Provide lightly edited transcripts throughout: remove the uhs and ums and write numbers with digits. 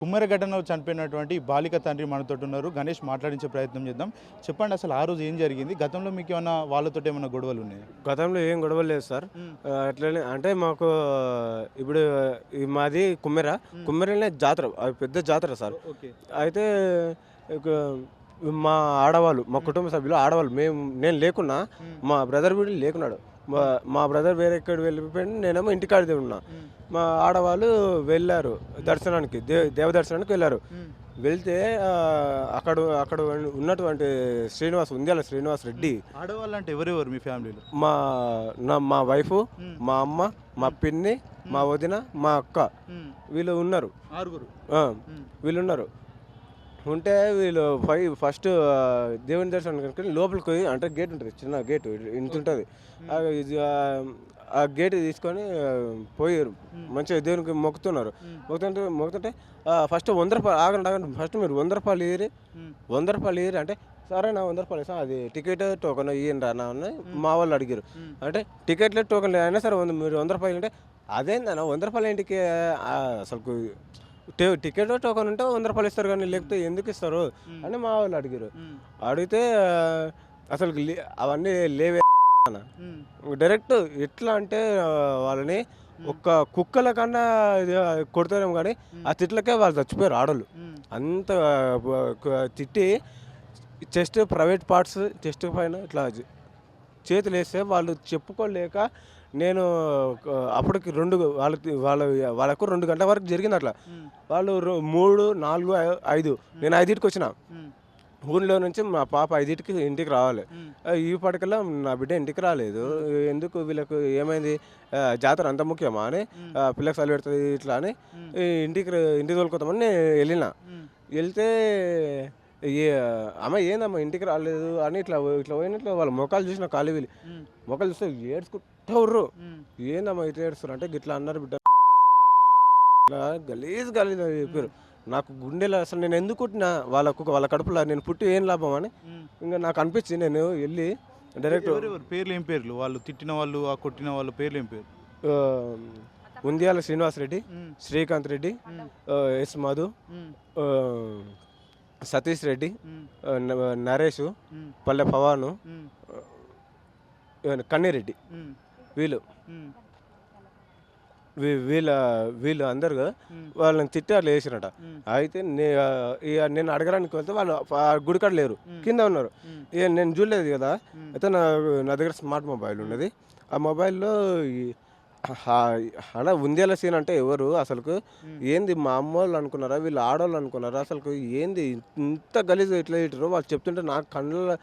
కుమ్మరి ఘటనలో చనిపోయినటువంటి బాలిక తండ్రి మనతోటి ఉన్నారు. గణేష్ మాట్లాడించే ప్రయత్నం చేద్దాం. చెప్పండి అసలు ఆ రోజు ఏం జరిగింది? గతంలో మీకు ఏమన్నా వాళ్ళతోటి ఏమన్నా గొడవలు ఉన్నాయా? గతంలో ఏం గొడవలు లేదు సార్. అట్లనే అంటే మాకు ఇప్పుడు మాది కుమ్మెరనే జాతర. అది పెద్ద జాతర సార్. ఓకే. అయితే ఇక మా ఆడవాళ్ళు, మా కుటుంబ సభ్యులు ఆడవాళ్ళు, నేను లేకున్నా మా బ్రదర్ వీడు లేకున్నాడు. మా బ్రదర్ వేరే ఎక్కడ వెళ్ళిపోయింది, నేనేమో ఇంటికాడిదే ఉన్నా. మా ఆడవాళ్ళు వెళ్ళారు దర్శనానికి, దేవ దర్శనానికి వెళ్ళారు. వెళ్తే అక్కడ అక్కడ ఉన్నటువంటి ఉంద్యాల శ్రీనివాస్ రెడ్డి. ఆడవాళ్ళు అంటే ఎవరెవరు మీ ఫ్యామిలీలో? మా వైఫ్, మా అమ్మ, మా పిన్ని, మా వదిన, మా అక్క, వీళ్ళు ఉన్నారు. ఆరుగురు. వీళ్ళు ఉన్నారు. ఉంటే వీళ్ళు ఫస్ట్ దేవుని దర్శనం కనుక లోపలికి పోయి, అంటే గేట్ ఉంటుంది, చిన్న గేట్ ఇంత ఉంటుంది. ఆ గేట్ తీసుకొని పోయారు. మంచిగా దేవునికి మొక్కుతుంటే ఫస్ట్ 100 రూపాయలు ఆగండి, ఫస్ట్ మీరు 100 రూపాయలు ఇయ్యరు, 100 రూపాయలు ఇయ్యరు అంటే, సరే నా 100 రూపాయలు ఇస్తాను, అది టికెట్ టోకెన్ ఇయ్యండి రా అని మా వాళ్ళు అడిగారు. అంటే టికెట్లే టోకెన్ అయినా సరే మీరు 100 రూపాయలు అంటే, అదేందన్నా 100 రూపాయలు ఇంటికి అసలు టికెట్ టోకెన్ ఉంటే 100 రూపాయలు ఇస్తారు, కానీ లేకపోతే ఎందుకు ఇస్తారు అని మా వాళ్ళు అడిగారు. అడిగితే అసలు అవన్నీ లేవే డైరెక్ట్. ఎట్లా అంటే వాళ్ళని ఒక్క కుక్కల కన్నా కొడతారేమో, కానీ ఆ తిట్లకే వాళ్ళు చచ్చిపోయారు ఆడోళ్ళు. అంత తిట్టి చెస్ట్, ప్రైవేట్ పార్ట్స్, చెస్ట్ పైన ఇట్లా చేతులు వేస్తే వాళ్ళు చెప్పుకోలేక, నేను అప్పటికి వాళ్ళకు 2 గంటల వరకు జరిగింది అట్లా. వాళ్ళు 3, 4, 5, నేను 5కి వచ్చిన ఊళ్ళో నుంచి. మా పాప 5కి ఇంటికి రావాలి. ఈ పడకల్లా నా బిడ్డ ఇంటికి రాలేదు. ఎందుకు వీళ్ళకు ఏమైంది, జాతర అంత ముఖ్యమా అని, పిల్లకి చలి పెడుతుంది ఇట్లా అని ఇంటికి తోలుకోతామని నేను వెళ్తే, అమ్మ ఏందమ్మా ఇంటికి రాలేదు అని ఇట్లా పోయినట్లు వాళ్ళ మొక్కలు చూసిన ఖాళీ వీళ్ళు మొక్కలు చూస్తే ఏడ్చుకుంటూ ఉర్రు. ఏందమ్మా ఇట్లా ఏడుస్తారు అంటే, గిట్లా అన్నారు బిడ్డ, గలీజ్ చెప్పారు. నాకు గుండెలో అసలు నేను ఎందుకు పుట్టినా వాళ్ళ కడుపులో నేను పుట్టి ఏం లాభం అని ఇంకా నాకు అనిపించింది. నేను వెళ్ళి డైరెక్ట్ పేర్లు ఏం పేర్లు, వాళ్ళు తిట్టిన వాళ్ళు, ఆ కొట్టిన వాళ్ళు పేర్లు ఏం పేరు? ఉంద్యాల శ్రీనివాస్ రెడ్డి, శ్రీకాంత్ రెడ్డి, ఎస్ మధు, సతీష్ రెడ్డి, నరేష్, పల్లె పవాను, కన్నీరెడ్డి, వీళ్ళు అందరు వాళ్ళని తిట్టి అట్లా వేసినట. అయితే నేను అడగడానికి వెళ్తే వాళ్ళు గుడికాడ లేరు, కింద ఉన్నారు. నేను చూడలేదు కదా. అయితే నా దగ్గర స్మార్ట్ మొబైల్ ఉన్నది. ఆ మొబైల్లో అలా ఉందేలా సీన్ అంటే ఎవరు అసలుకు ఏంది, మా అమ్మ వాళ్ళు అనుకున్నారా, వీళ్ళు ఆడవాళ్ళు అనుకున్నారా, అసలు ఏంది ఇంత గలీజ్ ఇట్లా ఇట్టారు వాళ్ళు చెప్తుంటే నాకు కళ్ళ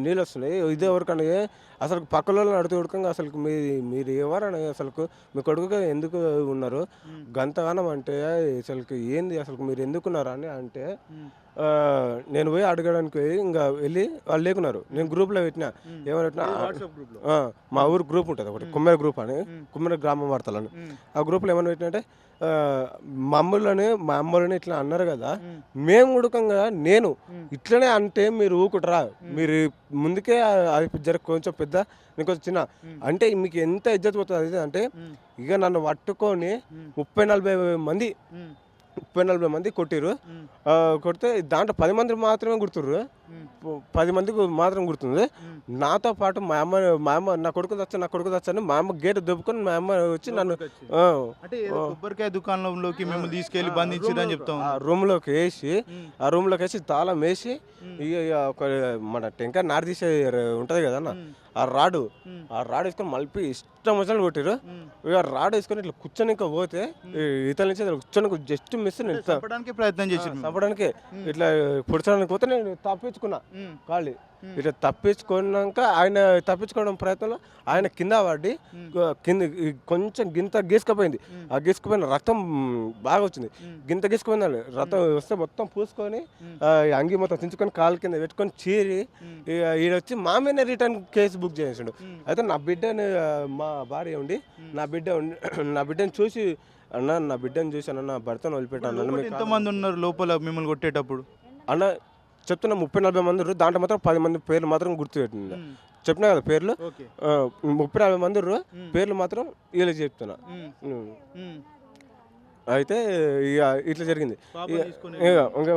నీళ్ళు వస్తున్నాయి. ఇదే ఎవరికన్నా అసలు పక్కల వాళ్ళని అడుగుతూ ఉడకంగా, అసలు మీరు ఎవరని, అసలు మీ కొడుకుగా ఎందుకు ఉన్నారు గంతగానం అంటే, అసలు ఏంది, అసలు మీరు ఎందుకున్నారా అని అంటే, నేను పోయి అడగడానికి పోయి ఇంకా వెళ్ళి వాళ్ళు లేకున్నారు. నేను గ్రూప్లో పెట్టినా, ఏమని పెట్టినా, మా ఊరు గ్రూప్ ఉంటుంది ఒకటి, కుమ్మరి గ్రూప్ అని, కుమ్మరి గ్రామ వార్తలని. ఆ గ్రూప్లో ఏమని పెట్టినంటే, మా అమ్మలని ఇట్లా అన్నారు కదా, మేము ఉడకంగా నేను ఇట్లనే అంటే మీరు ఊకుటరా, మీరు ముందుకే కొంచెం పెద్ద ఇంకొంచెం చిన్న అంటే మీకు ఎంత ఇజ్జత్ పోతుంది అంటే, ఇక నన్ను పట్టుకొని 30-40 మంది కొట్టిరు. కొడితే దాంట్లో 10 మంది మాత్రమే గుర్తుర్రు, 10 మందికి మాత్రం గుర్తుంది. నాతో పాటు మా అమ్మ నా కొడుకు తెచ్చని మా అమ్మ గేట్ దొబ్బుకొని మా అమ్మ వచ్చి నన్ను కొబ్బరికాయ దుకాణంలోకి మేము తీసుకెళ్లి బంధించారని చెప్తాం. ఆ రూమ్లోకి వేసి తాళం వేసి, మన టెంకాయ నారు తీసే ఉంటుంది కదన్న, ఆ రాడు వేసుకొని మలిపి ఇష్టం వచ్చినట్టు కొట్టిరు. ఇక రాడు వేసుకొని ఇట్లా కూర్చొని ఇంకా పోతే ఇతల నుంచి కూర్చొని జస్ట్ మిస్ ప్రయత్నం చేసి చంపడానికి ఇట్లా పొడిచడానికి పోతే నేను తప్పించుకున్నా ఖాళీ. ఇట్లా తప్పించుకున్నాక ఆయన తప్పించుకోవడం ప్రయత్నంలో ఆయన కింద పడి కొంచెం గింత గీసుకుపోయింది. ఆ గీసుకుపోయిన రక్తం బాగా వచ్చింది. గింత గీసుకుపోయింది, రక్తం వస్తే మొత్తం పూసుకొని అంగి మొత్తం చించుకొని కాలు కింద పెట్టుకొని చీరి ఈడొచ్చి మా మీద రిటర్న్ కేసు బుక్ చేసాడు. అయితే నా బిడ్డని, మా భార్య ఉండి నా బిడ్డని చూసి, అన్న నా బిడ్డను చూసి అన్న నా భర్తను వదిలిపెట్టాను. ఎంతమంది ఉన్నారు లోపల మిమ్మల్ని కొట్టేటప్పుడు అన్న చెప్తున్నా, 30-40 మంది ఉన్నారు. దాంట్లో మాత్రం 10 మంది పేర్లు మాత్రం గుర్తుపెట్టింది. చెప్పినా కదా పేర్లు, 30-40 మంది పేర్లు మాత్రం వీళ్ళకి చెప్తున్నా. అయితే ఇక ఇట్లా జరిగింది. ఇంకా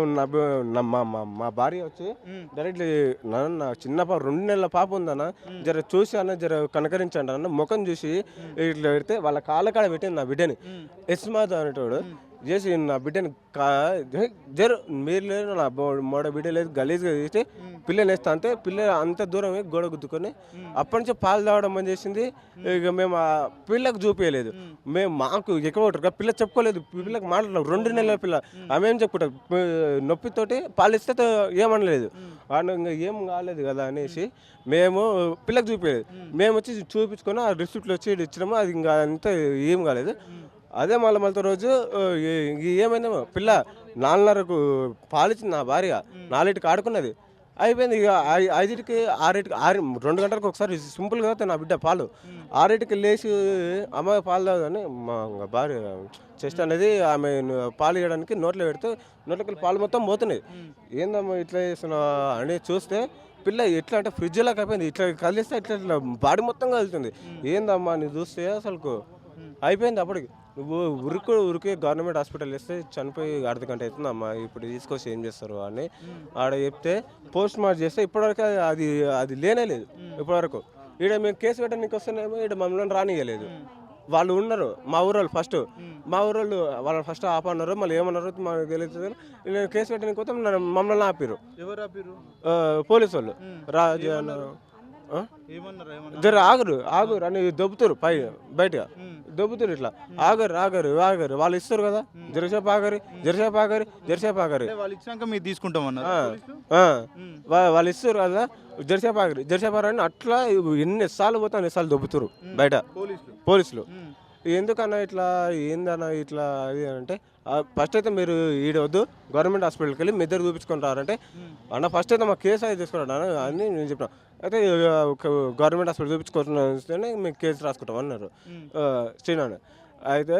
మా భార్య వచ్చి డైరెక్ట్ నా చిన్న పాప 2 నెలల పాప ఉందన్న, జర చూసి అన్న జర కనకరించండి అన్న, ముఖం చూసి ఇట్లా పెడితే వాళ్ళ కాళ్ళ కాడ పెట్టింది నా బిడ్డని. ఎస్మాద్ అనేటోడు చేసి నా బిడ్డని జరు మీరు లేదు, నా మోడ బిడ్డ లేదు, గలీజ్గా చేసి పిల్లని వేస్తా అంటే పిల్ల అంత దూరం గోడ గుద్దుకొని అప్పటి నుంచి పాలు తాగడం అని చేసింది. ఇక మేము ఆ పిల్లకు చూపించలేదు, మేము మాకు ఎక్కువ ఉంటారు పిల్ల చెప్పుకోలేదు, పిల్లకి మాట్లాడలేదు. 2 నెలల పిల్ల ఆమె ఏం చెప్పుకుంటాం, నొప్పితోటి పాలు ఇస్తే ఏమనలేదు, ఇంకా ఏం కాలేదు కదా అనేసి మేము పిల్లకు చూపించలేదు. మేము వచ్చి చూపించుకొని ఆ రిసిప్ట్లు వచ్చి ఇచ్చినాము, అది ఇంకా అంతా ఏం కాలేదు. అదే మళ్ళీ రోజు ఏమైందేమో పిల్ల 4:30కు పాలిచ్చింది నా భార్య, 4కి ఆడుకున్నది, అయిపోయింది. ఇక 5కి 6కి 2 గంటలకు ఒకసారి సింపుల్గా నా బిడ్డ పాలు 6కి లేచి అమ్మాయి పాలు తాగదని మా భార్య చెస్ట్ అనేది ఆమె పాలు ఇవ్వడానికి నోట్లో పెడితే నోట్లోకి పాలు మొత్తం పోతున్నాయి. ఏందమ్మా ఇట్లా చేస్తున్నా అని చూస్తే పిల్ల ఎట్లా అంటే ఫ్రిడ్జ్ లాగా అయిపోయింది, ఇట్లా కలిస్తే ఇట్లా ఇట్లా బాడీ మొత్తం కలుగుతుంది. ఏందమ్మా అని చూస్తే అసలుకు అయిపోయింది. అప్పటికి నువ్వు ఉరికి గవర్నమెంట్ హాస్పిటల్ వేస్తే చనిపోయి 1/2 గంట అవుతుందమ్మా, ఇప్పుడు తీసుకొచ్చి ఏం చేస్తారు అని ఆడ చెప్తే పోస్ట్ మార్టం చేస్తే ఇప్పటివరకు అది లేనే లేదు. ఇప్పటివరకు ఈడ మేము కేసు పెట్టడానికి వస్తేనేమో ఈడ మమ్మల్ని రానియలేదు. వాళ్ళు ఉన్నారు మా ఊరోళ్ళు, ఫస్ట్ మా ఊరోళ్ళు వాళ్ళని ఫస్ట్ ఆపన్నారు, మళ్ళీ ఏమన్నారు మాకు తెలియదు. నేను కేసు పెట్టడానికి పోతే మమ్మల్ని ఆపిరు, పోలీసు వాళ్ళు. రాజు అన్నారు జర ఆగరు అని దొబ్బుతారు, బయటగా దొబ్బుతారు, ఇట్లా ఆగరు వాళ్ళు ఇస్తారు కదా, జరసేపు ఆగరు వాళ్ళు ఇచ్చినాక మీరు తీసుకుంటామన్నారు, వాళ్ళు ఇస్తారు కదా, జరసేపు ఆగరు అని అట్లా ఎన్నిసార్లు పోతే అన్నిసార్లు దొబ్బుతారు బయట పోలీసులు. ఎందుకన్నా ఇట్లా ఏందన్నా ఇట్లా అది అంటే ఫస్ట్ అయితే మీరు ఈడవద్దు, గవర్నమెంట్ హాస్పిటల్కి వెళ్ళి మీ ఇద్దరు చూపించుకుంటారంటే అన్న ఫస్ట్ అయితే మా కేసు అయితే తీసుకున్నాడు అని నేను చెప్పిన. అయితే గవర్నమెంట్ హాస్పిటల్ చూపించుకుంటున్నానే మేము కేసు రాసుకుంటాం అన్నారు శ్రీనారాయణ. అయితే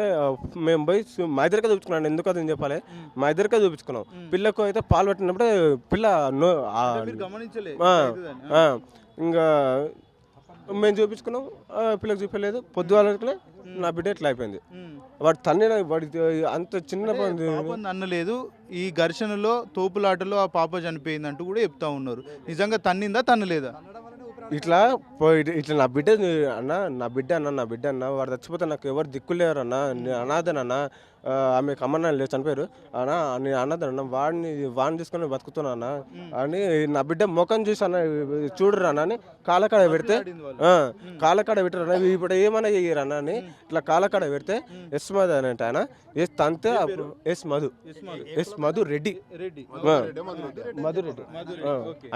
మేము పోయి మా ఇద్దరికే చూపించుకున్నాను, ఎందుకు అదని చెప్పాలి, మా ఇద్దరికే చూపించుకున్నాం. పిల్లకు అయితే పాలు పట్టినప్పుడే పిల్ల ఇంకా మేము చూపించుకున్నాం, పిల్లకి చూపించలేదు. పొద్దుగాలనే నా బిడ్డ ఎట్లా అయిపోయింది, వాడు వాడి అంత చిన్న అన్నలేదు. ఈ ఘర్షణలో తోపులాటలో ఆ పాప చనిపోయింది అంటూ కూడా చెప్తా ఉన్నారు. నిజంగా తన్నిందా తన్నలేదా? ఇట్లా నా బిడ్డ అన్న వాడు చచ్చిపోతే నాకు ఎవరు దిక్కులేరు అన్న, నేను అనాథనన్నా, ఆమెకు అమ్మన్న లేదు చనిపోయారు అన్న, నేను అన్నదన్న వాడిని తీసుకొని బతుకుతున్నా అని నా బిడ్డ ముఖం చూసి అన్న చూడరు అన్న అని కాలకాడ పెడితే పెట్టారన్న. ఇప్పుడు ఏమన్నా చెయ్యరన్న అని ఇట్లా కాలకాడ పెడితే ఎస్మద్ అని అంటే ఆయన తంతే మధు రెడ్డి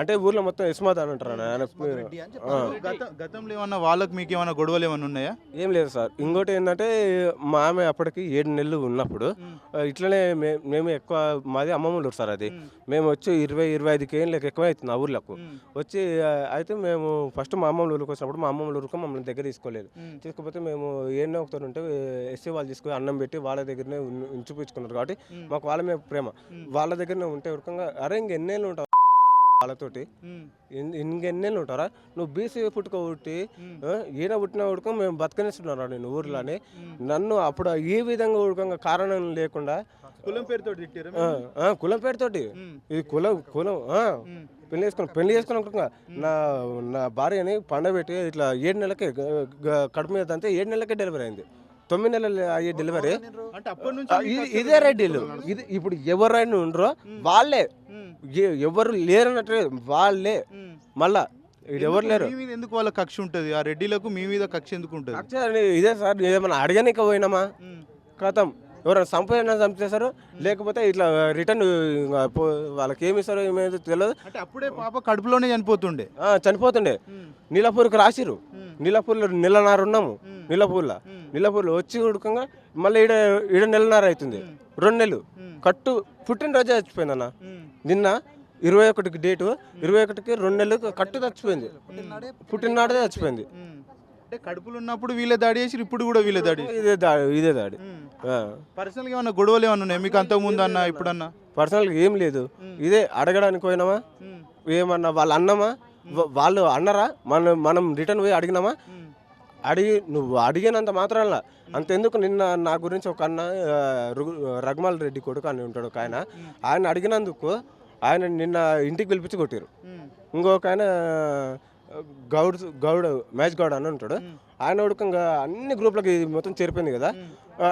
అంటే ఊర్లో మొత్తం ఎస్మద్ అని అంటారు ఆయన. గతంలో ఏమన్నా వాళ్ళకి మీకు ఏమన్నా గొడవలు ఏమన్నా ఉన్నాయా? ఏం లేదు సార్. ఇంకోటి ఏంటంటే మా ఆమె అప్పటికి 7 నెలలు ఉన్నప్పుడు ఇట్లనే మేము ఎక్కువ, మాది అమ్మమ్మూరు సార్, అది మేము వచ్చి 20-25 కేజీలకు ఎక్కువ అవుతుంది ఆ ఊర్లకు వచ్చి. అయితే మేము ఫస్ట్ మా అమ్మమ్మ ఊరికి వచ్చినప్పుడు మా అమ్మమ్మ ఊరికి మమ్మల్ని దగ్గర తీసుకోలేదు. తీసుకపోతే మేము ఏడో ఒకటి ఉంటే ఎస్సీ వాళ్ళు తీసుకొని అన్నం పెట్టి వాళ్ళ దగ్గరనే ఉంచిపించుకున్నారు. కాబట్టి మాకు వాళ్ళ మీద ప్రేమ, వాళ్ళ దగ్గరనే ఉంటే ఉరకంగా అరే ఇంకెన్నేళ్ళు ఉంటావు వాళ్ళతోటి, ఇంకెన్నేళ్ళు ఉంటారా నువ్వు బీసీ పుట్టుకొట్టి ఈయన పుట్టిన ఉడకం మేము బతకనిస్తున్నారా నేను ఊర్లోనే, నన్ను అప్పుడు ఈ విధంగా ఉడకంగా కారణం లేకుండా కులం పేరుతోటి ఇది కులం పెళ్లి చేసుకున్నా నా భార్యని పండబెట్టి ఇట్లా 7 నెలలకే కడుపు మీద అంతే 7 నెలలకే డెలివరీ అయింది. 9 నెలలు అయ్యే డెలివరీ. ఇదే రెడ్డిలు, ఇది ఇప్పుడు ఎవరైనా ఉండరో వాళ్ళే, ఎవరు లేరన్నట్టు వాళ్ళే. మళ్ళా ఎవరు లేరు. ఎందుకు వాళ్ళ కక్ష ఉంటుంది ఆ రెడ్డిలకు, మీ మీద కక్ష ఎందుకు ఉంటుంది? ఇదే సార్, ఏమన్నా అడగనిక పోయినామా కథం, ఎవరైనా చంపేశారు, లేకపోతే ఇట్లా రిటర్న్ వాళ్ళకి ఏమి ఇస్తారో ఏమేదో తెలియదు. అంటే అప్పుడే పాప కడుపులోనే చనిపోతుండే. నీలపూర్కి రాసిరు, నీలపూర్లో 1.5 నెలలు ఉన్నాము. నీలపూర్లో వచ్చి ఉడకంగా మళ్ళీ ఈడ 1.5 నెలలు అవుతుంది, 2 నెలలు కట్టు పుట్టినరోజే చచ్చిపోయింది అన్న. నిన్న 21కి డేటు, 21కి 2 నెలలు కట్టు చచ్చిపోయింది, పుట్టిననాడే చచ్చిపోయింది. అంటే కడుపులు ఉన్నప్పుడు వీళ్ళే దాడి చేసి, ఇప్పుడు కూడా వీళ్ళే దాడి, ఇదే దాడి. పర్సనల్గా ఏమన్నా గొడవలు ఏమన్నా ఉన్నాయి మీకు అంతకు ముందు అన్న ఇప్పుడన్నా? పర్సనల్గా ఏం లేదు, ఇదే అడగడానికి పోయినామా, ఏమన్నా వాళ్ళు అన్నామా, వాళ్ళు అన్నారా, మనం రిటర్న్ పోయి అడిగినామా, నువ్వు అడిగినంత మాత్రాన అంతెందుకు నిన్న నా గురించి ఒక అన్న రఘుమాల్ రెడ్డి కొడుకు అని ఉంటాడు ఒక ఆయన అడిగినందుకు ఆయన నిన్న ఇంటికి పిలిపించి కొట్టారు. ఇంకొక ఆయన గౌడ్ మ్యాచ్ గౌడ్ అని ఉంటాడు, ఆయన ఉడకంగా అన్ని గ్రూప్లకి మొత్తం చేరిపోయింది కదా.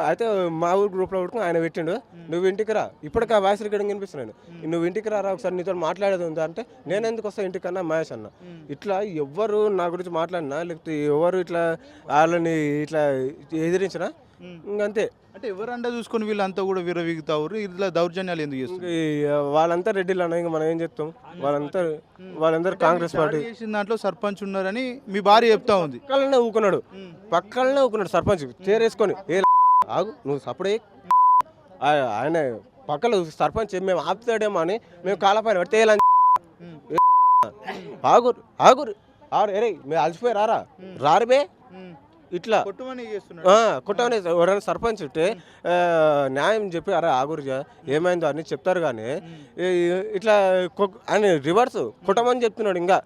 అయితే మా ఊరు గ్రూప్లో ఉడకం ఆయన పెట్టిండు, నువ్వు ఇంటికి రా, ఇప్పటికి ఆ వాయిస్ రికార్డింగ్ వినిపిస్తున్నాను, నువ్వు ఇంటికి రా ఒకసారి నీతో మాట్లాడేది ఉందా అంటే నేను ఎందుకు వస్తా ఇంటికన్నా మహేష్ అన్న. ఇట్లా ఎవ్వరు నా గురించి మాట్లాడినా లేకపోతే ఎవరు ఇట్లా వాళ్ళని ఇట్లా ఎదిరించినా ఇంకంతే. అంటే ఎవరంటే చూసుకొని వీళ్ళంతా కూడా విరవీగుతారు, ఇట్లా దౌర్జన్యాలు ఎందుకు చేస్తారు? వాళ్ళంతా రెడ్డిలు అన్న, ఇంకా మనం ఏం చెప్తాం. వాళ్ళందరూ కాంగ్రెస్ పార్టీ చేసిన దాంట్లో సర్పంచ్ ఉన్నారని మీ భార్య చెప్తా ఉంది. పక్కనే ఊకున్నాడు సర్పంచ్ చేరేసుకొని, ఏ ఆగు నువ్వు సప్పుడే ఆయన పక్కన సర్పంచ్ మేము ఆపుతాడేమో అని మేము కాలపైన పడితే ఆగురు ఆగురు ఆరు ఎరే మేము అలసిపోయి రారుబే ఇట్లా కొట్టమని ఎవరైనా సర్పంచ్ ఉంటే న్యాయం చెప్పి అరే ఆగురుజా ఏమైందో అని చెప్తారు. కానీ ఇట్లా ఆయన రివర్స్ కొట్టమని చెప్తున్నాడు. ఇంకా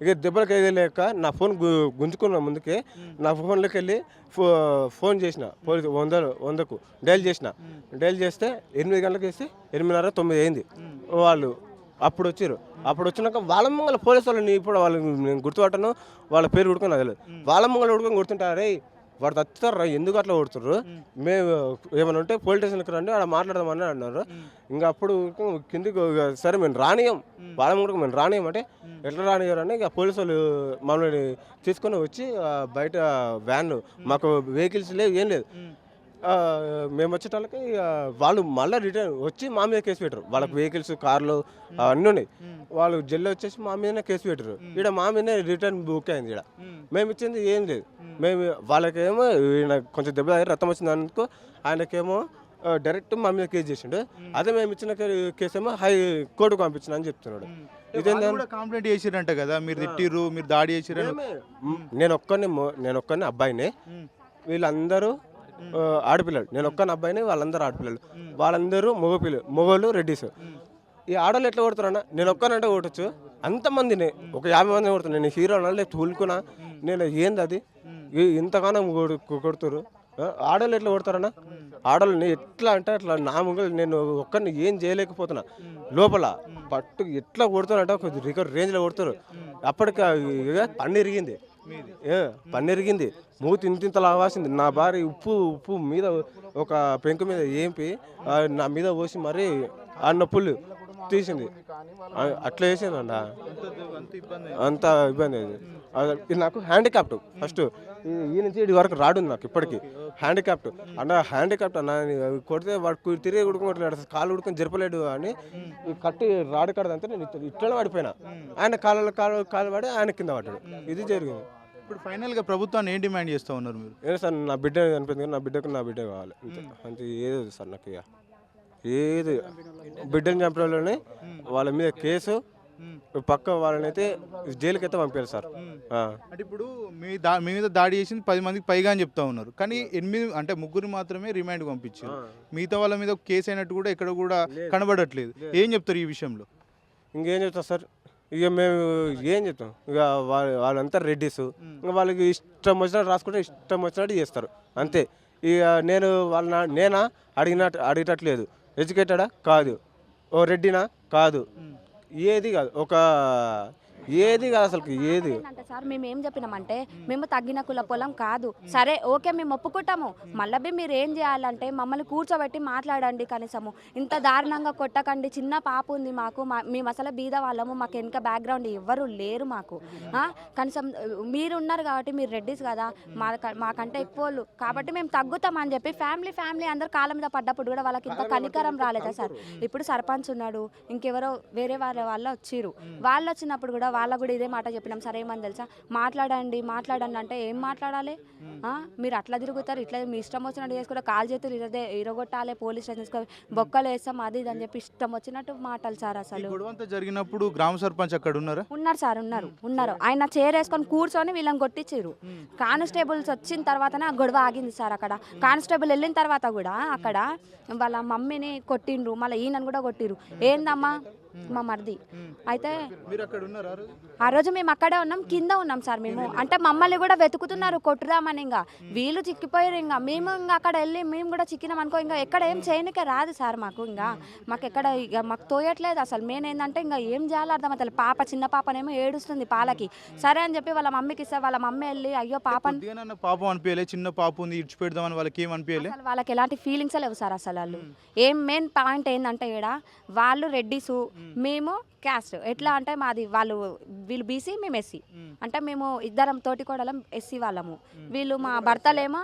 ఇక దెబ్బలకి ఏది లేక నా ఫోన్ గుంజుకున్న ముందుకే నా ఫోన్లోకి వెళ్ళి ఫోన్ చేసిన పోలీసు 100కు డైల్ చేస్తే 8 గంటలకు వేస్తే 8:30 9 అయింది. వాళ్ళు అప్పుడు వచ్చినాక వాళ్ళ ముంగల పోలీసు వాళ్ళని ఇప్పుడు వాళ్ళు నేను గుర్తుపట్టను, వాళ్ళ పేరు ఉడుకొని అది లేదు. వాళ్ళ ముంగల ఉడుకొని కొడుతుంటారే వాడు తచ్చుతారు, ఎందుకు అట్లా కొడుతుర్రు, మేము ఏమైనా ఉంటే పోలీస్ స్టేషన్కి రండి అక్కడ మాట్లాడదామని అన్నారు. ఇంకా అప్పుడు కిందికి సరే మేము రానియం, వాళ్ళ ముంగడికి మేము రానియం అంటే ఎట్లా రానియారు అని ఇక పోలీసు వాళ్ళు మమ్మల్ని తీసుకొని వచ్చి బయట వ్యాన్, మాకు వెహికల్స్ లేవు ఏం లేదు, మేము వచ్చేటాళ్ళకి వాళ్ళు మళ్ళీ రిటర్న్ వచ్చి మా మీద కేసు పెట్టారు. వాళ్ళకి వెహికల్స్ కార్లు అన్నీ ఉన్నాయి, వాళ్ళు జైల్లో వచ్చేసి మా మీదనే కేసు పెట్టారు. ఇక్కడ మా మీదనే రిటర్న్ బుక్ అయింది. ఇక్కడ మేము ఇచ్చింది ఏం లేదు. మేము వాళ్ళకేమో కొంచెం దెబ్బ రక్తం వచ్చింది అందుకు ఆయనకేమో డైరెక్ట్ మా మీద కేసు చేసిండు. అదే మేము ఇచ్చిన కేసు ఏమో హై కోర్టుకు పంపించిన అని చెప్తున్నాడు. కంప్లైంట్ చేసిరంట కదా, మీరు తిట్టిర్రు, మీరు దాడి చేసిర్రు. నేను ఒక్కరిని అబ్బాయిని, వీళ్ళందరూ ఆడపిల్లలు, నేను ఒక్కని అబ్బాయిని, వాళ్ళందరూ ఆడపిల్లలు, వాళ్ళందరూ మొగోళ్ళు రెడ్డిస్. ఈ ఆడవాళ్ళు ఎట్లా కొడుతారన్నా, నేను ఒక్కనంటే కొట్టచ్చు, అంతమందిని ఒక 50 మందిని కొడుతాను. నేను హీరోనా లేకపోతే హుల్కునా, నేను ఏంది అది ఇంతగానో కొడుతురు. ఆడవాళ్ళు ఎట్లా కొడతారన్నా, ఆడవాళ్ళని ఎట్లా అంటే అట్లా నా ముంగలు నేను ఒక్కరిని ఏం చేయలేకపోతున్నా, లోపల పట్టు ఎట్లా కొడుతారంటే ఒక రేంజ్లో కొడతారు. అప్పటికి పన్ను ఇరిగింది, మూతి ఇంతలా వాసింది. నా భార్య ఉప్పు మీద ఒక పెంకు మీద ఏంపి నా మీద పోసి మరీ ఆ నొప్పులు తీసింది. అట్లా వేసింది అన్న, అంత ఇబ్బంది అయింది. ఇది నాకు హ్యాండిక్యాప్ట్, ఫస్ట్ ఈ నుంచి ఇది వరకు రాడు నాకు ఇప్పటికీ హ్యాండిక్యాప్ట్ అన్న కొడితే వాడు తిరిగి ఉడుకోవట్లేడు, కాళ్ళు ఉడుకొని జరపలేడు అని కట్టి రాడు కడదంటే నేను ఇట్లనే పడిపోయినా, ఆయన కాళ్ళు పడి ఆయన కింద పడ్డాడు. ఇది జరిగింది. ఇప్పుడు ఫైనల్గా ప్రభుత్వాన్ని ఏం డిమాండ్ చేస్తూ ఉన్నారు మీరు? ఏదో సార్ నా బిడ్డ అనిపించింది కానీ నా బిడ్డ కావాలి అంతే. ఏదో సార్ నాకు ఇక ఏది బిడ్డని చంపడంలోనే వాళ్ళ మీద కేసు పక్క వాళ్ళనైతే జైలుకి అయితే పంపారు సార్. అంటే ఇప్పుడు మీ మీద దాడి చేసింది 10 మందికి పైగా అని చెప్తా ఉన్నారు, కానీ 8 అంటే 3 మాత్రమే రిమాండ్కి పంపించారు. మిగతా వాళ్ళ మీద కేసు అయినట్టు కూడా ఎక్కడ కూడా కనబడట్లేదు. ఏం చెప్తారు ఈ విషయంలో? ఇంకేం చెప్తారు సార్, ఇక మేము ఏం చెప్తాం, ఇక వాళ్ళంతా రెడ్డిస్, ఇంకా వాళ్ళకి ఇష్టం వచ్చినట్టు రాసుకుంటే ఇష్టం వచ్చినట్టు చేస్తారు అంతే. ఇక నేనా అడిగేటట్లేదు, ఎడ్యుకేటెడా కాదు, ఓ రెడ్డినా కాదు, ఏది కాదు, ఏది కాదు అసలు ఏది. అంటే సార్ మేము ఏం చెప్పినామంటే మేము తగ్గిన కుల పొలం కాదు, సరే ఓకే మేము ఒప్పుకుంటాము, మళ్ళీ మీరు ఏం చేయాలంటే మమ్మల్ని కూర్చోబెట్టి మాట్లాడండి, కనీసము ఇంత దారుణంగా కొట్టకండి, చిన్న పాప ఉంది మాకు, మేము అసలు బీద వాళ్ళము, మాకు వెనక బ్యాక్గ్రౌండ్ ఎవ్వరు లేరు మాకు, కనీసం మీరు ఉన్నారు కాబట్టి, మీరు రెడ్డిస్ కదా మాకంటే ఎక్కువ కాబట్టి మేము తగ్గుతామని చెప్పి ఫ్యామిలీ అందరు కాళ్ళ మీద పడ్డప్పుడు కూడా వాళ్ళకి ఇంత కనికరం రాలేదా సార్? ఇప్పుడు సర్పంచ్ ఉన్నాడు, ఇంకెవరో వేరే వాళ్ళు వచ్చిర్రు, వాళ్ళు వచ్చినప్పుడు కూడా వాళ్ళకు కూడా ఇదే మాట చెప్పినాం, సరే ఏమని తెలుసా, మాట్లాడండి అంటే ఏం మాట్లాడాలి, మీరు అట్లా తిరుగుతారు, ఇట్లా మీ ఇష్టం వచ్చినట్టు చేసుకుంటే కాలు చేతులు ఇరగొట్టాలి, పోలీస్ స్టేషన్ తీసుకొని బొక్కలు వేస్తాం అది ఇది అని చెప్పి ఇష్టం వచ్చినట్టు మాటలు సార్. అసలు జరిగినప్పుడు గ్రామ సర్పంచ్ అక్కడ ఉన్నారు సార్, ఉన్నారు ఆయన చైర్ వేసుకొని కూర్చొని వీళ్ళని కొట్టించారు. కానిస్టేబుల్స్ వచ్చిన తర్వాతనే ఆ గొడవ ఆగింది సార్. అక్కడ కానిస్టేబుల్ వెళ్ళిన తర్వాత కూడా అక్కడ వాళ్ళ మమ్మీని కొట్టిండ్రు, మళ్ళీ ఈయనని కూడా కొట్టిరు. ఏందమ్మా మా మరిది అయితే ఆ రోజు మేము అక్కడే ఉన్నాం, కింద ఉన్నాం సార్ మేము. అంటే మమ్మల్ని కూడా వెతుకుతున్నారు కొట్టుదామని. ఇంకా వీళ్ళు చిక్కిపోయారు. ఇంకా మేము ఇంకా అక్కడ వెళ్ళి మేము కూడా చిక్కినాం అనుకో, ఇంకా ఎక్కడ ఏం చేయనికే రాదు సార్ మాకు. ఇంకా మాకు ఎక్కడ ఇక మాకు తోయట్లేదు అసలు. మెయిన్ ఏంటంటే ఇంకా ఏం చేయాలో అర్థం అవుతుంది. పాప చిన్న పాపనేమో ఏడుస్తుంది పాలకి. సరే అని చెప్పి వాళ్ళ మమ్మీకి ఇస్తే వాళ్ళ మమ్మీ వెళ్ళి అయ్యో పాపని, పాపం అనిపించలే, చిన్న పాప ఉంది ఇడిచి పెడదామని వాళ్ళకి ఏం అనిపించలే? అసలు వాళ్ళకి ఎలాంటి ఫీలింగ్స్ లేవు సార్ అసలు. వాళ్ళు ఏం మెయిన్ పాయింట్ ఏంటంటే ఇక్కడ వాళ్ళు రెడ్డిసు, మేము క్యాస్ట్. ఎట్లా అంటే మాది వీళ్ళు బీసీ, మేము ఎస్సీ. అంటే మేము ఇద్దరం తోటికోడలం ఎస్సీ వాళ్ళము. వీళ్ళు మా భర్తలేమో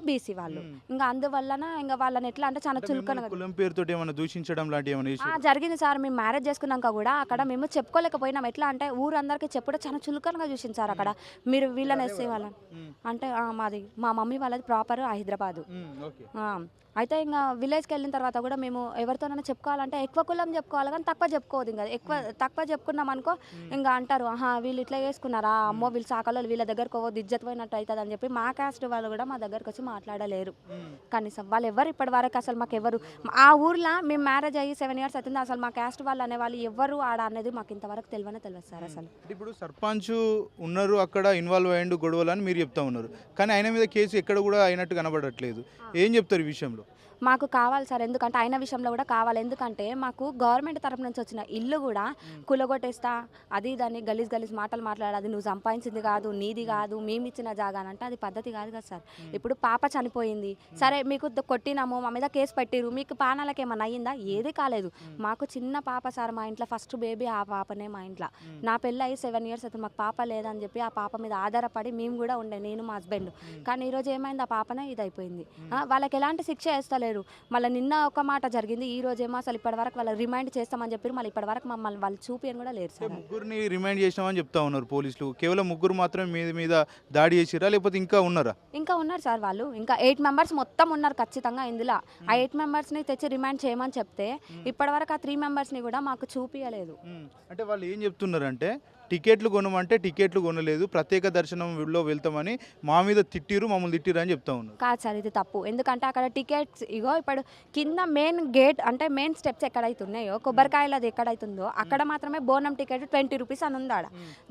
బీసీ వాళ్ళు. ఇంకా అందువలన ఇంకా వాళ్ళని ఎట్లా అంటే చాలా చులకన కులం పేరుతో ఏమైనా దూషించడం లాంటి ఏమైనా జరిగింది సార్. మేము మ్యారేజ్ చేసుకున్నాక కూడా అక్కడ మేము చెప్పుకోలేకపోయినాం. ఎట్లా అంటే ఊరందరికీ చెప్పుడే చాలా చులకనగా చూసింది సార్ అక్కడ. మీరు వీళ్ళని ఎస్సీ వాళ్ళని అంటే మాది మా మమ్మీ వాళ్ళది ప్రాపర్ హైదరాబాదు. అయితే ఇంకా విలేజ్కి వెళ్ళిన తర్వాత కూడా మేము ఎవరితోనైనా చెప్పుకోవాలంటే ఎక్కువ కులం చెప్పుకోవాలి, కానీ తక్కువ చెప్పుకోవద్దు. ఇంకా తక్కువ చెప్పుకున్నాం అనుకో ఇంకా అంటారు, వీళ్ళు ఇట్లా చేసుకున్నారా, అమ్మో వీళ్ళు సాకలో వీళ్ళ దగ్గరకు పోవద్దు, ఇజ్జత్ పోయినట్టు అవుతుంది అని చెప్పి మా క్యాస్ట్ వాళ్ళు కూడా మా దగ్గరకు వచ్చి మాట్లాడలేరు కనీసం. వాళ్ళు ఎవరు ఇప్పటి వరకు అసలు మాకు ఎవరు ఆ ఊర్లో మేము మ్యారేజ్ అయ్యి 7 years అవుతుంది, అసలు మా క్యాస్ట్ వాళ్ళు అనేవాళ్ళు ఎవరు ఆడ అనేది మాకు ఇంతవరకు తెలియదు సార్ అసలు. ఇప్పుడు సర్పంచ్ ఉన్నారు అక్కడ, ఇన్వాల్వ్ అయ్యిండు గొడవలు అని మీరు చెప్తా ఉన్నారు, కానీ ఆయన మీద కేసు ఎక్కడ కూడా అయినట్టు కనబడట్లేదు. ఏం చెప్తారు ఈ విషయంలో? మాకు కావాలి సార్, ఎందుకంటే ఆయన విషయంలో కూడా కావాలి. ఎందుకంటే మాకు గవర్నమెంట్ తరపు నుంచి వచ్చిన ఇల్లు కూడా కులగొట్టేస్తా అది దాన్ని గలీజ్ మాటలు మాట్లాడాలి, నువ్వు సంపాదించింది కాదు, నీది కాదు, మేము ఇచ్చిన జాగా అంటే అది పద్ధతి కాదు కదా సార్. ఇప్పుడు పాప చనిపోయింది, సరే మీకు కొట్టినాము, మా మీద కేసు పెట్టిరు, మీకు పానాలకు ఏమన్నా అయ్యిందా? ఏది కాలేదు. మాకు చిన్న పాప సార్, మా ఇంట్లో ఫస్ట్ బేబీ ఆ పాపనే మా ఇంట్లో. నా పెళ్ళి అయ్యి 7 years అవుతుంది, మాకు పాప లేదని చెప్పి ఆ పాప మీద ఆధారపడి మేము కూడా ఉండే, నేను మా హస్బెండ్. కానీ ఈరోజు ఏమైంది, ఆ పాపనే ఇదైపోయింది. వాళ్ళకి ఎలాంటి శిక్ష వేస్తలేదు. మళ్ళీ నిన్న ఒక మాట జరిగింది, ఈ రోజేమో అసలు ఇప్పటి వరకు వాళ్ళు రిమైండ్ చేస్తామని చెప్పి మళ్ళీ ఇప్పటి వరకు మమ్మల్ని వాళ్ళు చూపియని కూడా లేరు సార్. ముగ్గురిని రిమైండ్ చేసినామని చెప్తా ఉన్నారు పోలీసులు. కేవలం ముగ్గురు మాత్రమే మీద దాడి చేసిరా, లేకపోతే ఇంకా ఉన్నారా? ఇంకా ఉన్నారు సార్ వాళ్ళు, ఇంకా 8 members మొత్తం ఉన్నారు ఖచ్చితంగా ఇందులో. ఆ 8 membersని తెచ్చి రిమైండ్ చేయమని చెప్తే ఇప్పటి వరకు ఆ 3 membersని కూడా మాకు చూపియలేదు. అంటే వాళ్ళు ఏం చెప్తున్నారంటే టికెట్లు కొనమంటే టికెట్లు కొనలేదు, ప్రత్యేక దర్శనంలో వెళ్తామని మా మీద తిట్టిరు, మమ్మల్ని తిట్టిరు అని చెప్తా ఉన్నారు. కాదు సార్, ఇది తప్పు. ఎందుకంటే అక్కడ టికెట్స్ ఇగో ఇప్పుడు కింద మెయిన్ గేట్ అంటే మెయిన్ స్టెప్స్ ఎక్కడైతే ఉన్నాయో, కొబ్బరికాయలు అది ఎక్కడైతుందో అక్కడ మాత్రమే బోనం టికెట్ 20 rupees అని ఉంది ఆడ.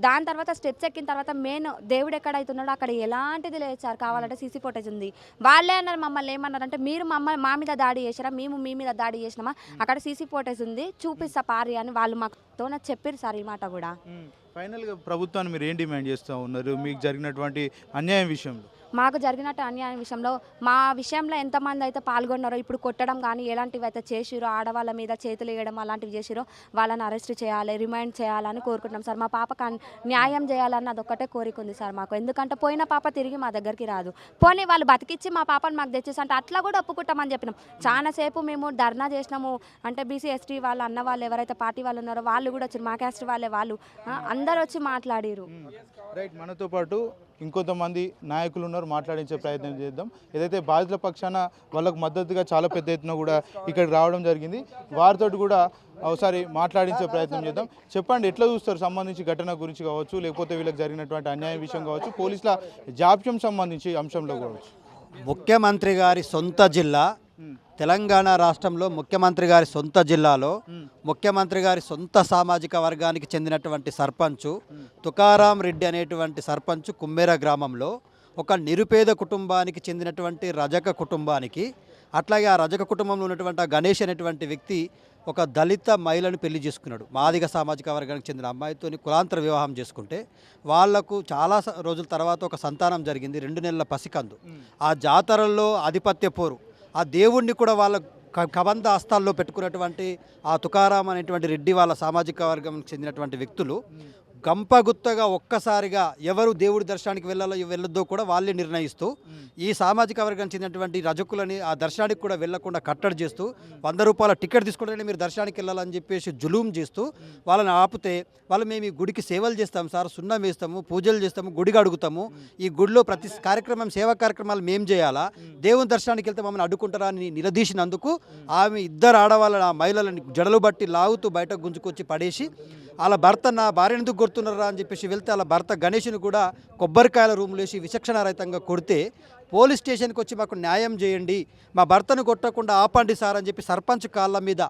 దాని తర్వాత స్టెప్స్ ఎక్కిన తర్వాత మెయిన్ దేవుడు ఎక్కడైతున్నాడో అక్కడ ఎలాంటిది లేదు సార్. కావాలంటే సీసీ ఫుటేజ్ ఉంది. వాళ్ళే అన్నారు, మమ్మల్ని ఏమన్నారంటే మీరు మా మీద దాడి చేసారా, మేము మీ మీద దాడి చేసినామా, అక్కడ సీసీ ఫుటేజ్ ఉంది చూపిస్తా పారి అని వాళ్ళు మాతో చెప్పారు సార్ ఈ మాట కూడా. ఫైనల్గా ప్రభుత్వాన్ని మీరు ఏం డిమాండ్ చేస్తూ ఉన్నారు మీకు జరిగినటువంటి అన్యాయం విషయంలో? మాకు జరిగినట్టు అన్యాయం విషయంలో మా విషయంలో ఎంతమంది అయితే పాల్గొన్నారో, ఇప్పుడు కొట్టడం కానీ ఎలాంటివి అయితే చేసిరో, ఆడవాళ్ళ మీద చేతులు వేయడం అలాంటివి చేసిరో వాళ్ళని అరెస్ట్ చేయాలి, రిమైండ్ చేయాలని కోరుకుంటున్నాం సార్. మా పాపకు న్యాయం చేయాలని అదొక్కటే కోరిక ఉంది సార్ మాకు. ఎందుకంటే పోయిన పాప తిరిగి మా దగ్గరికి రాదు. పోనీ వాళ్ళు బతికిచ్చి మా పాపను మాకు తెచ్చేసి అంటే అట్లా కూడా ఒప్పుకుంటామని చెప్పినాం. చాలాసేపు మేము ధర్నా చేసినాము. అంటే బీసీ ఎస్టీ వాళ్ళు అన్న వాళ్ళు ఎవరైతే పార్టీ వాళ్ళు ఉన్నారో వాళ్ళు కూడా వచ్చి, మా క్యాస్ట్ వాళ్ళే వాళ్ళు అందరు వచ్చి మాట్లాడిరు. రైట్, మనతో పాటు ఇంకొంతమంది నాయకులు ఉన్నారు, మాట్లాడించే ప్రయత్నం చేద్దాం. ఏదైతే బాధితుల పక్షాన వాళ్ళకు మద్దతుగా చాలా పెద్ద ఎత్తున కూడా ఇక్కడికి రావడం జరిగింది, వారితో కూడా ఒకసారి మాట్లాడించే ప్రయత్నం చేద్దాం. చెప్పండి, ఎట్లా చూస్తారు సంబంధించి ఘటన గురించి కావచ్చు, లేకపోతే వీళ్ళకి జరిగినటువంటి అన్యాయం విషయం కావచ్చు, పోలీసుల జాప్యం సంబంధించి అంశంలో కావచ్చు? ముఖ్యమంత్రి గారి సొంత జిల్లా తెలంగాణ రాష్ట్రంలో, ముఖ్యమంత్రి గారి సొంత జిల్లాలో ముఖ్యమంత్రి గారి సొంత సామాజిక వర్గానికి చెందినటువంటి సర్పంచు తుకారాం రెడ్డి అనేటువంటి సర్పంచు కుమ్మెర గ్రామంలో ఒక నిరుపేద కుటుంబానికి చెందినటువంటి రజక కుటుంబానికి, అట్లాగే ఆ రజక కుటుంబంలో ఉన్నటువంటి ఆ గణేష్ అనేటువంటి వ్యక్తి ఒక దళిత మహిళను పెళ్లి చేసుకున్నాడు. మాదిగ సామాజిక వర్గానికి చెందిన అమ్మాయితో కులాంతర వివాహం చేసుకుంటే వాళ్లకు చాలా రోజుల తర్వాత ఒక సంతానం జరిగింది, 2 నెలల పసికందు. ఆ జాతరల్లో ఆధిపత్య పోరు, ఆ దేవుణ్ణి కూడా వాళ్ళ కబంధ హస్తాల్లో పెట్టుకున్నటువంటి ఆ తుకారాం అనేటువంటి రెడ్డి వాళ్ళ సామాజిక వర్గానికి చెందినటువంటి వ్యక్తులు గంపగుత్తగా ఒక్కసారిగా ఎవరు దేవుడి దర్శనానికి వెళ్ళొద్దో కూడా వాళ్ళే నిర్ణయిస్తూ ఈ సామాజిక వర్గానికి చెందినటువంటి రజకులని ఆ దర్శనానికి కూడా వెళ్లకుండా కట్టడి చేస్తూ 100 రూపాయల టికెట్ తీసుకుంటేనే మీరు దర్శనానికి వెళ్ళాలని చెప్పేసి జులూం చేస్తూ వాళ్ళని ఆపితే, వాళ్ళు మేము ఈ గుడికి సేవలు చేస్తాం సార్, సున్నం వేస్తాము, పూజలు చేస్తాము, గుడిగా అడుగుతాము, ఈ గుడిలో ప్రతి కార్యక్రమం సేవా కార్యక్రమాలు మేము చేయాలా, దేవుని దర్శనానికి వెళ్తే మమ్మల్ని అడ్డుకుంటారా అని నిలదీసినందుకు ఆమె 2 ఆడవాళ్ళ ఆ మహిళలని జడలు బట్టి లాగుతూ బయటకు గుంజుకొచ్చి పడేసి, వాళ్ళ భర్త నా భార్య ఎందుకు కొడుతున్నారా అని చెప్పేసి వెళ్తే వాళ్ళ భర్త గణేష్ని కూడా కొబ్బరికాయల రూములు వేసి విచక్షణారహితంగా కొడితే, పోలీస్ స్టేషన్కి వచ్చి మాకు న్యాయం చేయండి, మా భర్తను కొట్టకుండా ఆపండి సార్ అని చెప్పి సర్పంచ్ కాళ్ళ మీద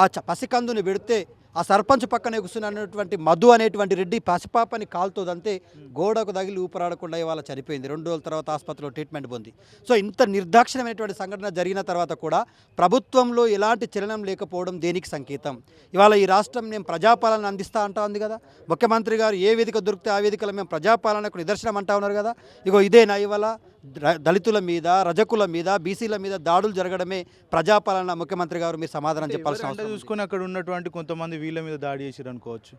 ఆ పసికందుని పెడితే ఆ సర్పంచ్ పక్కనే కూర్చున్నటువంటి మధు అనేటువంటి రెడ్డి పసిపాపని కాలుతోదంతే గోడకు తగిలి ఊపిరాడకుండా ఇవాళ చనిపోయింది. 2 రోజుల తర్వాత ఆసుపత్రిలో ట్రీట్మెంట్ పొంది. సో ఇంత నిర్దాక్షిణమైనటువంటి సంఘటన జరిగిన తర్వాత కూడా ప్రభుత్వంలో ఎలాంటి చలనం లేకపోవడం దేనికి సంకేతం? ఇవాళ ఈ రాష్ట్రం మేము ప్రజాపాలన అందిస్తా అంటా ఉంది కదా. ముఖ్యమంత్రి గారు ఏ వేదిక దొరికితే ఆ వేదికలో మేము ప్రజాపాలనకు నిదర్శనం అంటా ఉన్నారు కదా. ఇగో ఇదేనా ఇవాళ దళితుల మీద, రజకుల మీద, బీసీల మీద దాడులు జరగడమే ప్రజాపాలన? ముఖ్యమంత్రి గారు మీరు సమాధానం చెప్పాల్సిన అవసరం చూసుకొని అక్కడ ఉన్నటువంటి కొంతమంది వీళ్ళ మీద దాడి చేసిరు అనుకోవచ్చు.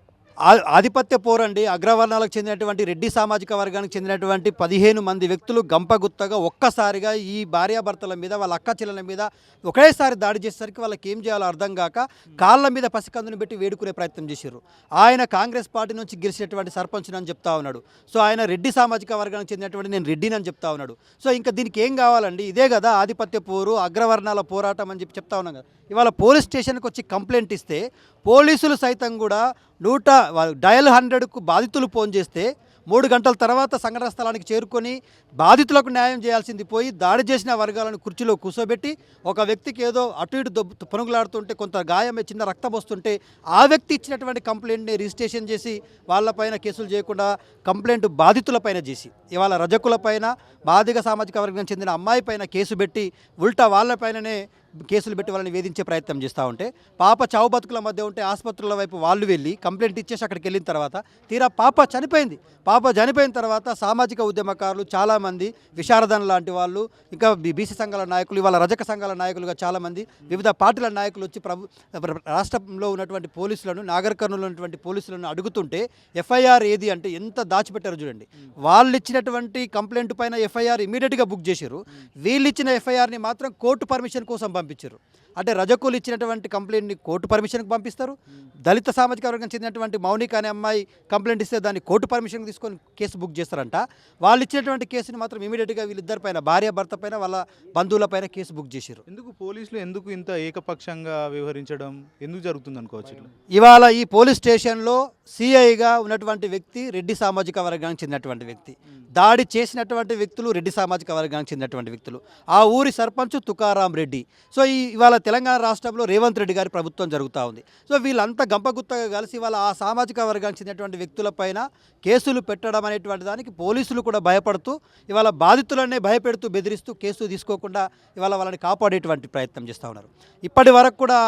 ఆధిపత్య పోరండి. అగ్రవర్ణాలకు చెందినటువంటి రెడ్డి సామాజిక వర్గానికి చెందినటువంటి 15 మంది వ్యక్తులు గంపగుత్తగా ఒక్కసారిగా ఈ భార్యాభర్తల మీద, వాళ్ళ అక్క చెల్లెల మీద ఒకేసారి దాడి చేసేసరికి వాళ్ళకి ఏం చేయాలో అర్థం కాక కాళ్ళ మీద పసికందుని పెట్టి వేడుకునే ప్రయత్నం చేశారు. ఆయన కాంగ్రెస్ పార్టీ నుంచి గెలిచినటువంటి సర్పంచ్ అని చెప్తా ఉన్నాడు. సో ఆయన రెడ్డి సామాజిక వర్గానికి చెందినటువంటి నేను రెడ్డిని అని చెప్తా ఉన్నాడు. సో ఇంకా దీనికి ఏం కావాలండి? ఇదే కదా ఆధిపత్య పోరు, అగ్రవర్ణాల పోరాటం అని చెప్తా ఉన్నాం కదా. ఇవాళ పోలీస్ స్టేషన్కి వచ్చి కంప్లైంట్ ఇస్తే పోలీసులు సైతం కూడా డయల్ 100కు బాధితులు ఫోన్ చేస్తే 3 గంటల తర్వాత సంఘటన స్థలానికి చేరుకొని బాధితులకు న్యాయం చేయాల్సింది పోయి దాడి చేసిన వర్గాలను కుర్చీలో కూర్చోబెట్టి ఒక వ్యక్తికి ఏదో అటు ఇటు పనుగులాడుతుంటే కొంత గాయమే, చిన్న రక్తం వస్తుంటే ఆ వ్యక్తి ఇచ్చినటువంటి కంప్లైంట్ని రిజిస్ట్రేషన్ చేసి వాళ్ళపైన కేసులు చేయకుండా కంప్లైంట్ బాధితులపైన చేసి ఇవాళ రజకులపైన, బాధిక సామాజిక వర్గం చెందిన అమ్మాయి పైన కేసు పెట్టి ఉల్టా వాళ్ళపైననే కేసులు పెట్టి వాళ్ళని వేధించే ప్రయత్నం చేస్తూ ఉంటే పాప చావు బతుకుల మధ్య ఉంటే ఆసుపత్రుల వైపు వాళ్ళు వెళ్ళి కంప్లైంట్ ఇచ్చేసి అక్కడికి వెళ్ళిన తర్వాత తీరా పాప చనిపోయింది. పాప చనిపోయిన తర్వాత సామాజిక ఉద్యమకారులు చాలామంది, విశారదన్ లాంటి వాళ్ళు, ఇంకా బీసీ సంఘాల నాయకులు, ఇవాళ రజక సంఘాల నాయకులుగా చాలామంది, వివిధ పార్టీల నాయకులు వచ్చి రాష్ట్రంలో ఉన్నటువంటి పోలీసులను, నాగర్ కర్నూలు ఉన్నటువంటి పోలీసులను అడుగుతుంటే ఎఫ్ఐఆర్ ఏది అంటే ఎంత దాచిపెట్టారు చూడండి. వాళ్ళు ఇచ్చినటువంటి కంప్లైంట్ పైన ఎఫ్ఐఆర్ ఇమీడియట్గా బుక్ చేశారు. వీళ్ళు ఇచ్చిన ఎఫ్ఐఆర్ని మాత్రం కోర్టు పర్మిషన్ కోసం పంపించారు. అంటే రజకులు ఇచ్చినటువంటి కంప్లైంట్ని కోర్టు పర్మిషన్కి పంపిస్తారు. దళిత సామాజిక వర్గం చెందినటువంటి మౌనిక అనే అమ్మాయి కంప్లైంట్ ఇస్తే దాన్ని కోర్టు పర్మిషన్ తీసుకొని కేసు బుక్ చేస్తారంట. వాళ్ళు ఇచ్చినటువంటి కేసుని మాత్రం ఇమీడియట్గా వీళ్ళిద్దరి పైన, భార్య భర్త పైన, వాళ్ళ బంధువుల పైన కేసు బుక్ చేశారు. ఎందుకు పోలీసులు ఎందుకు ఇంత ఏకపక్షంగా వ్యవహరించడం ఎందుకు జరుగుతుంది అనుకోవచ్చు? ఇవాళ ఈ పోలీస్ స్టేషన్లో సిఐగా ఉన్నటువంటి వ్యక్తి రెడ్డి సామాజిక వర్గానికి చెందినటువంటి వ్యక్తి, దాడి చేసినటువంటి వ్యక్తులు రెడ్డి సామాజిక వర్గానికి చెందినటువంటి వ్యక్తులు, ఆ ఊరి సర్పంచ్ తుకారాం రెడ్డి. సో ఇవాళ తెలంగాణ రాష్ట్రంలో రేవంత్ రెడ్డి గారి ప్రభుత్వం జరుగుతూ ఉంది. సో వీళ్ళంతా గంపగుత్తగా కలిసి ఇవాళ ఆ సామాజిక వర్గానికి చెందినటువంటి వ్యక్తులపైన కేసులు పెట్టడం అనేటువంటి దానికి పోలీసులు కూడా భయపడుతూ ఇవాళ బాధితులనే భయపెడుతూ, బెదిరిస్తూ కేసు తీసుకోకుండా ఇవాళ వాళ్ళని కాపాడేటువంటి ప్రయత్నం చేస్తూ ఉన్నారు. ఇప్పటి వరకు కూడా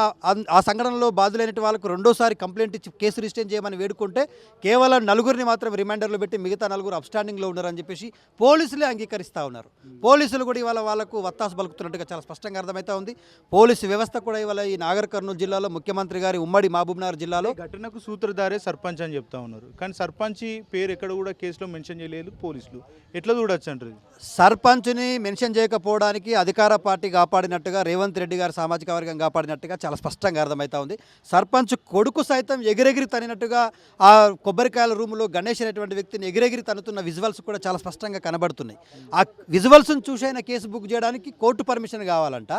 ఆ సంఘటనలో బాధితులైన వాళ్ళకు రెండోసారి కంప్లైంట్ ఇచ్చి కేసు రిజిస్టర్ చేయమని వేడుకుంటే కేవలం 4గురిని మాత్రం రిమైండర్లో పెట్టి మిగతా 4 అబ్స్టాండింగ్లో ఉన్నారని చెప్పేసి పోలీసులే అంగీకరిస్తూ ఉన్నారు. పోలీసులు కూడా ఇవాళ వాళ్ళకు వత్తాసు పలుకుతున్నట్టుగా చాలా స్పష్టంగా అర్థమవుతా ఉంది. పోలీసు వ్యవస్థ కూడా ఇవాళ ఈ నాగర్ కర్నూలు జిల్లాలో, ముఖ్యమంత్రి గారి ఉమ్మడి మహబూబ్నగర్ జిల్లాలో ఘటనకు సూత్రధారే సర్పంచ్ అని చెప్తా ఉన్నారు. కానీ సర్పంచ్ పేరు ఎక్కడ కూడా కేసులో మెన్షన్ చేయలేదు పోలీసులు. ఎట్లా చూడొచ్చు అంటారు? సర్పంచ్ని మెన్షన్ చేయకపోవడానికి అధికార పార్టీ కాపాడినట్టుగా, రేవంత్ రెడ్డి గారు సామాజిక వర్గం కాపాడినట్టుగా చాలా స్పష్టంగా అర్థమవుతా ఉంది. సర్పంచ్ కొడుకు సైతం ఎగిరెగిరి తనినట్టుగా ఆ కొబ్బరికాయల రూములో గణేష్ అనేటువంటి వ్యక్తిని ఎగిరెగిరి తనుతున్న విజువల్స్ కూడా చాలా స్పష్టంగా కనబడుతున్నాయి. ఆ విజువల్స్ను చూసైనా కేసు బుక్ చేయడానికి కోర్టు పర్మిషన్ కావాలంట.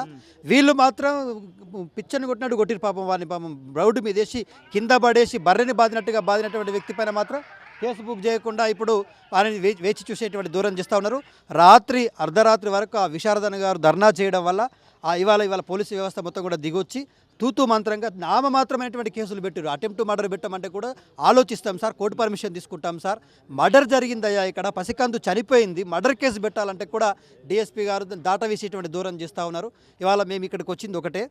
వీళ్ళు మాత్రం పిచ్చని కొట్టినట్టు కొట్టిరు పాపం. వారిని పాపం రోడ్డు మీద వేసి కింద పడేసి బర్రెని బాధినటువంటి వ్యక్తి పైన మాత్రం కేసు బుక్ చేయకుండా ఇప్పుడు వారిని వేచి చూసేటువంటి దూరం చేస్తూ ఉన్నారు. అర్ధరాత్రి వరకు ఆ విశారదన్ గారు ధర్నా చేయడం వల్ల ఇవాళ పోలీసు వ్యవస్థ మొత్తం కూడా దిగొచ్చి తూతూ మంత్రంగా నామమాత్రమైనటువంటి కేసులు పెట్టారు. అటెంప్ట్ మర్డర్ పెట్టమంటే కూడా ఆలోచిస్తాం సార్, కోర్టు పర్మిషన్ తీసుకుంటాం సార్, మర్డర్ జరిగిందయ్యా, ఇక్కడ పసికందు చనిపోయింది, మర్డర్ కేసు పెట్టాలంటే కూడా డిఎస్పీ గారు దాటవేసేటువంటి దూరం చేస్తూ ఉన్నారు. ఇవాళ మేము ఇక్కడికి వచ్చింది ఒకటే,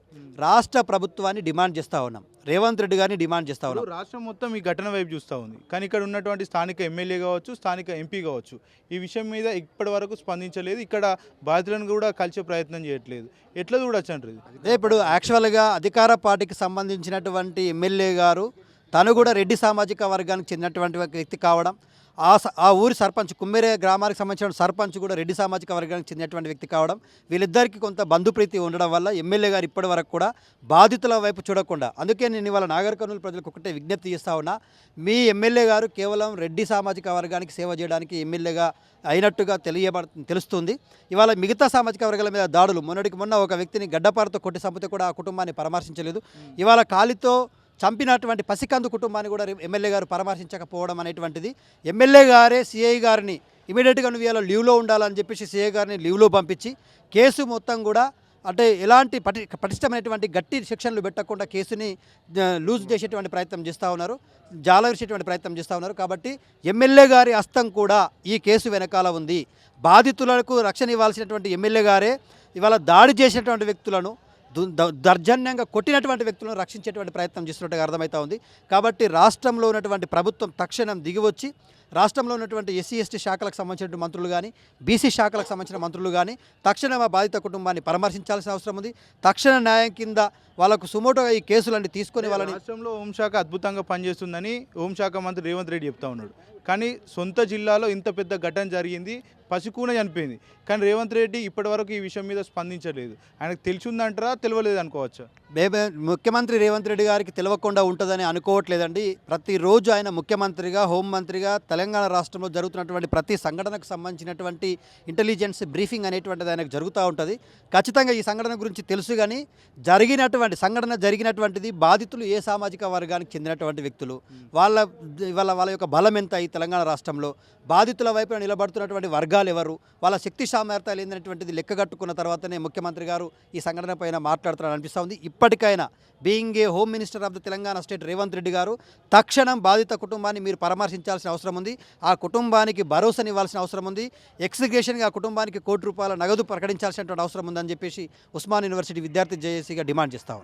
రాష్ట్ర ప్రభుత్వాన్ని డిమాండ్ చేస్తూ ఉన్నాం, రేవంత్ రెడ్డి గారిని డిమాండ్ చేస్తూ ఉన్నాం. రాష్ట్రం మొత్తం ఈ ఘటన వైపు చూస్తూ ఉంది. కానీ ఇక్కడ ఉన్నటువంటి స్థానిక ఎమ్మెల్యే కావచ్చు, స్థానిక ఎంపీ కావచ్చు, ఈ విషయం మీద ఇప్పటి వరకు స్పందించలేదు. ఇక్కడ బాధితులను కూడా కలిసే ప్రయత్నం చేయట్లేదు. ఎట్లా చూడొచ్చు అంటారు? ఇప్పుడు యాక్చువల్గా అధికార పార్టీకి సంబంధించినటువంటి ఎమ్మెల్యే గారు తను కూడా రెడ్డి సామాజిక వర్గానికి చెందినటువంటి వ్యక్తి కావడం, ఆ ఊరి సర్పంచ్, కుమ్మెరే గ్రామానికి సంబంధించిన సర్పంచ్ కూడా రెడ్డి సామాజిక వర్గానికి చెందినటువంటి వ్యక్తి కావడం, వీళ్ళిద్దరికీ కొంత బంధుప్రీతి ఉండడం వల్ల ఎమ్మెల్యే గారు ఇప్పటి వరకు కూడా బాధితుల వైపు చూడకుండా, అందుకే నేను ఇవాళ నాగర్ కర్నూలు ప్రజలకు ఒకటే విజ్ఞప్తి చేస్తా ఉన్నా, మీ ఎమ్మెల్యే గారు కేవలం రెడ్డి సామాజిక వర్గానికి సేవ చేయడానికి ఎమ్మెల్యేగా అయినట్టుగా తెలుస్తుంది. ఇవాళ మిగతా సామాజిక వర్గాల మీద దాడులు, మొన్న ఒక వ్యక్తిని గడ్డపారతో కొట్టి చంపితే కూడా ఆ కుటుంబాన్ని పరామర్శించలేదు. ఇవాళ కాలితో చంపినటువంటి పసికందు కుటుంబాన్ని కూడా ఎమ్మెల్యే గారు పరామర్శించకపోవడం అనేటువంటిది, ఎమ్మెల్యే గారే సిఐ గారిని ఇమీడియట్గా నువ్వు ఇలా లీవ్లో ఉండాలని చెప్పేసి సిఐ గారిని లీవ్లో పంపించి కేసు మొత్తం కూడా అంటే ఎలాంటి పటిష్టమైనటువంటి గట్టి శిక్షణలు పెట్టకుండా కేసుని లూజ్ చేసేటువంటి ప్రయత్నం చేస్తూ ఉన్నారు, జాలవిసేటువంటి ప్రయత్నం చేస్తూ ఉన్నారు. కాబట్టి ఎమ్మెల్యే గారి హస్తం కూడా ఈ కేసు వెనకాల ఉంది. బాధితులకు రక్షణ ఇవ్వాల్సినటువంటి ఎమ్మెల్యే గారే ఇవాళ దాడి చేసినటువంటి వ్యక్తులను దౌర్జన్యంగా కొట్టినటువంటి వ్యక్తులను రక్షించేటువంటి ప్రయత్నం చేస్తున్నట్టుగా అర్థమవుతా ఉంది. కాబట్టి రాష్ట్రంలో ఉన్నటువంటి ప్రభుత్వం తక్షణం దిగివచ్చి రాష్ట్రంలో ఉన్నటువంటి ఎస్సీ ఎస్టీ శాఖలకు సంబంధించిన మంత్రులు కానీ బీసీ శాఖలకు సంబంధించిన మంత్రులు కానీ తక్షణం ఆ బాధిత కుటుంబాన్ని పరామర్శించాల్సిన అవసరం ఉంది. తక్షణ న్యాయం కింద వాళ్ళకు సుమోటోగా ఈ కేసులన్నీ తీసుకొని వాళ్ళని రాష్ట్రంలో హోంశాఖ అద్భుతంగా పనిచేస్తుందని హోంశాఖ మంత్రి రేవంత్ రెడ్డి చెప్తా ఉన్నాడు. కానీ సొంత జిల్లాలో ఇంత పెద్ద ఘటన జరిగింది, పసికూన చనిపోయింది. కానీ రేవంత్ రెడ్డి ఇప్పటివరకు ఈ విషయం మీద స్పందించలేదు. ఆయనకు తెలిసిందంటారా తెలియలేదు అనుకోవచ్చా? ముఖ్యమంత్రి రేవంత్ రెడ్డి గారికి తెలియకుండా ఉంటుందని అనుకోవట్లేదండి. ప్రతిరోజు ఆయన ముఖ్యమంత్రిగా హోంమంత్రిగా తెలంగాణ రాష్ట్రంలో జరుగుతున్నటువంటి ప్రతి సంఘటనకు సంబంధించినటువంటి ఇంటెలిజెన్స్ బ్రీఫింగ్ అనేటువంటిది ఆయనకు జరుగుతూ ఉంటుంది. ఖచ్చితంగా ఈ సంఘటన గురించి తెలుసు. కానీ సంఘటన జరిగినటువంటిది బాధితులు ఏ సామాజిక వర్గానికి చెందినటువంటి వ్యక్తులు, వాళ్ళ యొక్క బలం ఎంత ఈ తెలంగాణ రాష్ట్రంలో, బాధితుల వైపు నిలబడుతున్నటువంటి వర్గాలు ఎవరు, వాళ్ళ శక్తి సామర్థ్యాలు ఏంటనేటువంటిది లెక్కగట్టుకున్న తర్వాతనే ముఖ్యమంత్రి గారు ఈ సంఘటన పైన మాట్లాడుతున్నారని అనిపిస్తూ ఉంది. ఇప్పటికైనా being a home minister of the Telangana state Revanth Reddy గారు తక్షణం బాధిత కుటుంబాన్ని మీరు పరామర్శించాల్సిన అవసరం ఉంది. ఆ కుటుంబానికి భరోసానివ్వాల్సిన అవసరం ఉంది. ఎక్స్గ్రేషన్గా ఆ కుటుంబానికి ₹1 కోటి నగదు ప్రకటించాల్సినటువంటి అవసరం ఉందని చెప్పేసి ఉస్మాన్ యూనివర్సిటీ విద్యార్థి జేఏసీగా డిమాండ్ చేస్తా